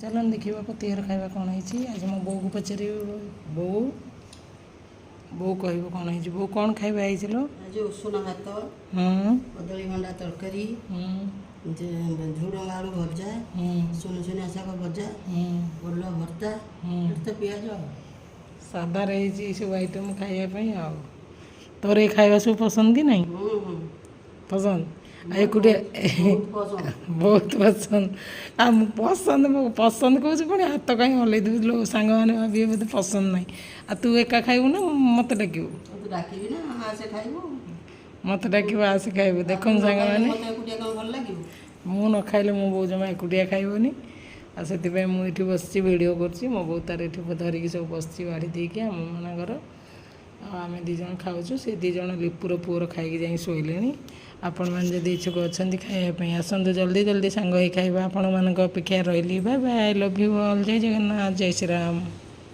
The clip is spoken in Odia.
ଚାଲନ୍ତୁ ଦେଖିବା ପତିଆର ଖାଇବା କ'ଣ ହେଇଛି। ଆଜି ମୋ ବୋଉକୁ ପଚାରିବି, ବୋଉ କହିବ କ'ଣ ହେଇଛି। ବୋଉ କ'ଣ ଖାଇବା ହେଇছিল? ଆଜି ଉଷୁନା ଭାତ, କଦଳୀ ଭଣ୍ଡା ତରକାରୀ, ଝୁଡ଼ଙ୍ଗ ଆଳୁ ଭଜା, ସୁନସୁନିଆ ଶାଗ ଭଜା, ଓଲ ଭର୍ତ୍ତା, ତ ପିଆଜ। ସାଧାରେ ହେଇଛି ଏସବୁ ଆଇଟମ୍ ଖାଇବା ପାଇଁ। ଆଉ ତୋର ଏ ଖାଇବା ସବୁ ପସନ୍ଦ କି ନାହିଁ? ପସନ୍ଦ। ଆଉ ଏକୁଟିଆ ବହୁତ ପସନ୍ଦ। ଆଉ ମୁଁ ପସନ୍ଦ କହୁଛି ପୁଣି ହାତ କାହିଁ ହଲେଇ ଦେଉଛୁ, ସାଙ୍ଗମାନେ ଭାବିବେ ବୋଧେ ପସନ୍ଦ ନାହିଁ। ଆଉ ତୁ ଏକା ଖାଇବୁ ନା ମୋତେ ଡାକିବୁ? ଡାକିବି ନା, ଆସେ ଖାଇବୁ। ମୋତେ ଡାକିବୁ ଆସେ ଖାଇବୁ। ଦେଖନ୍ତୁ ସାଙ୍ଗମାନେ, ଏକୁଟିଆ କ'ଣ ଭଲ ଲାଗିବ? ମୁଁ ନ ଖାଇଲେ ମୋ ବୋଉ ଜମା ଏକୁଟିଆ ଖାଇବନି। ଆଉ ସେଥିପାଇଁ ମୁଁ ଏଠି ବସିଛି ଭିଡ଼ିଓ କରୁଛି। ମୋ ବୋଉ ତାର ଏଠି ଧରିକି ସବୁ ବସିଛି ବାଢ଼ି ଦେଇକି ଆମମାନଙ୍କର। ଆଉ ଆମେ ଦୁଇ ଜଣ ଖାଉଛୁ। ସେ ଦୁଇ ଜଣ ଲିପୁର ପୁଅର ଖାଇକି ଯାଇ ଶୋଇଲେଣି। ଆପଣମାନେ ଯଦି ଇଚ୍ଛୁକ ଅଛନ୍ତି ଖାଇବା ପାଇଁ ଆସନ୍ତୁ, ଜଲ୍ଦି ଜଲ୍ଦି ସାଙ୍ଗ ହେଇ ଖାଇବା। ଆପଣମାନଙ୍କ ଅପେକ୍ଷା ରହିଲି। Bye bye, I love you all. ଜୟ ଜଗନ୍ନାଥ, ଜୟ ଶ୍ରୀରାମ।